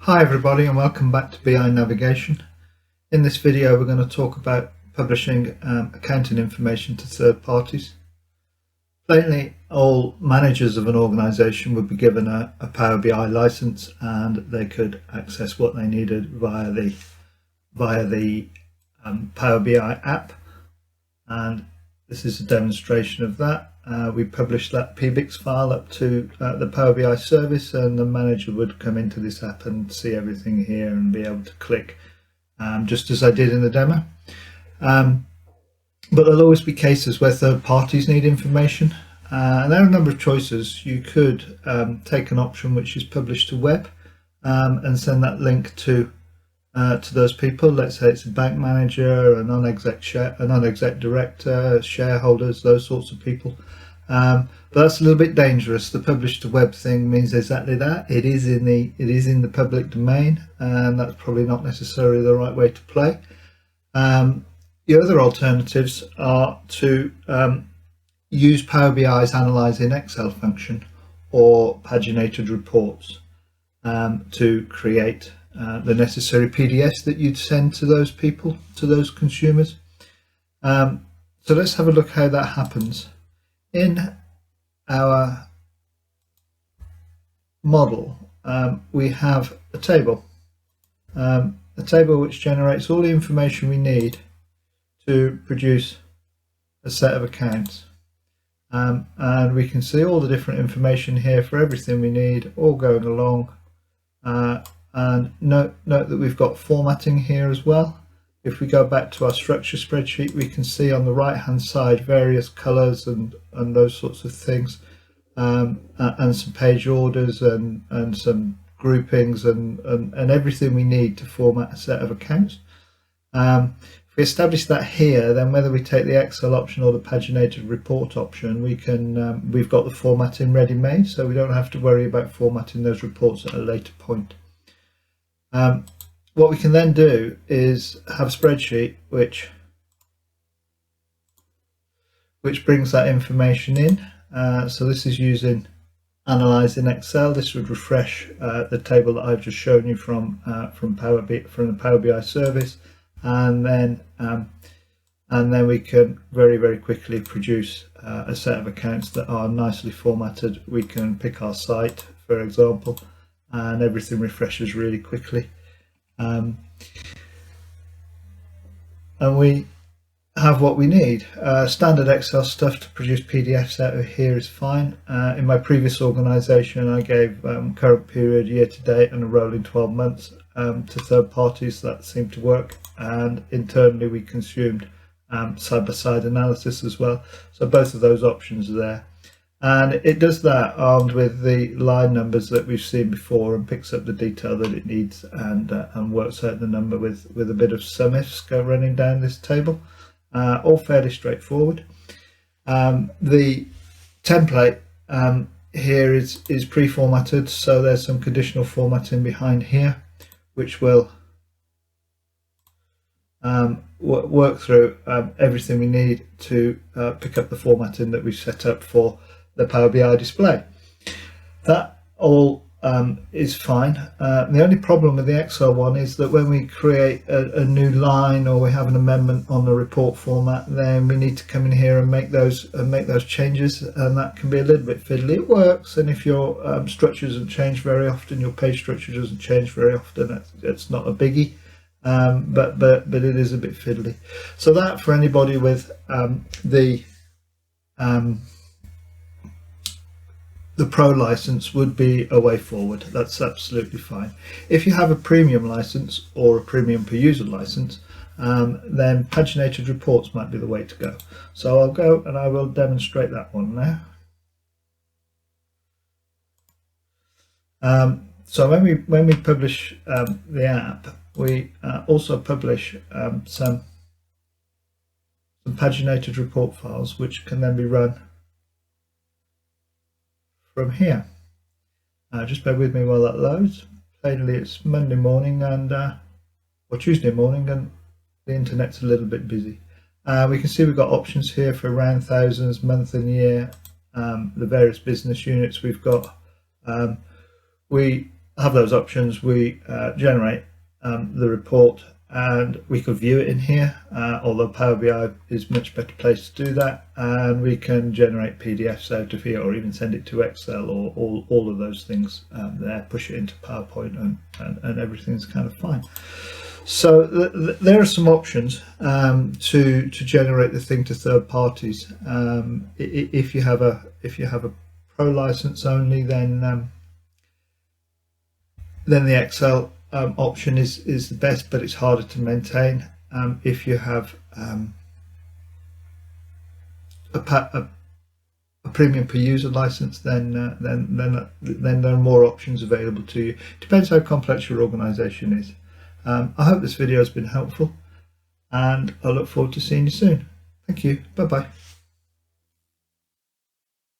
Hi everybody and welcome back to BI Navigation. In this video we're going to talk about publishing accounting information to third parties. Plainly, all managers of an organisation would be given a Power BI license and they could access what they needed via the Power BI app, and this is a demonstration of that. We published that PBIX file up to the Power BI service, and the manager would come into this app and see everything here and be able to click just as I did in the demo. But there'll always be cases where third parties need information, and there are a number of choices. You could take an option which is published to web and send that link to those people. Let's say it's a bank manager, a non-exec director, shareholders, those sorts of people. But that's a little bit dangerous. The publish to web thing means exactly that. It is in the public domain, and that's probably not necessarily the right way to play. The other alternatives are to use Power BI's Analyze in Excel function or paginated reports to create the necessary PDFs that you'd send to those people, to those consumers. So let's have a look how that happens. In our model, we have a table which generates all the information we need to produce a set of accounts. And we can see all the different information here for everything we need, all going along. And note that we've got formatting here as well. If we go back to our structure spreadsheet, we can see on the right hand side various colors and those sorts of things, and some page orders and some groupings and everything we need to format a set of accounts. If we establish that here, then whether we take the Excel option or the paginated report option, we can we've got the formatting ready made, so we don't have to worry about formatting those reports at a later point. What we can then do is have a spreadsheet which brings that information in. So this is using Analyze in Excel. This would refresh the table that I've just shown you from the Power BI service, and then we can very quickly produce a set of accounts that are nicely formatted. We can pick our site, for example, and everything refreshes really quickly. And we have what we need. Standard Excel stuff to produce PDFs out of here is fine. In my previous organisation, I gave current period, year to date, and a rolling 12 months to third parties. That seemed to work, and internally we consumed side-by-side analysis as well. So both of those options are there. And it does that armed with the line numbers that we've seen before, and picks up the detail that it needs and works out the number with a bit of sum ifs running down this table. All fairly straightforward. The template here is pre-formatted, so there's some conditional formatting behind here, which will work through everything we need to pick up the formatting that we've set up for the Power BI display. That all is fine. The only problem with the Excel one is that when we create a new line or we have an amendment on the report format, then we need to come in here and make those changes, and that can be a little bit fiddly. It works, and if your structure doesn't change very often, your page structure doesn't change very often, it's not a biggie. But it is a bit fiddly. So that, for anybody with the Pro license, would be a way forward. That's absolutely fine. If you have a premium license or a premium per user license, then paginated reports might be the way to go. So I'll go and I will demonstrate that one now. So when we publish the app, we also publish some paginated report files, which can then be run from here. Just bear with me while that loads. Plainly, it's Monday morning or Tuesday morning, and the internet's a little bit busy. We can see we've got options here for round thousands, month and year, the various business units we've got. We have those options, we generate the report, and we could view it in here, although Power BI is a much better place to do that, and we can generate PDFs out of here, or even send it to Excel, or all of those things there, push it into PowerPoint, and everything's kind of fine. So there are some options to generate the thing to third parties. If you have a pro license only, then the Excel option is the best, but it's harder to maintain. If you have a premium per user license, then there are more options available to you. Depends how complex your organization is. I hope this video has been helpful, and I look forward to seeing you soon. Thank you. Bye bye.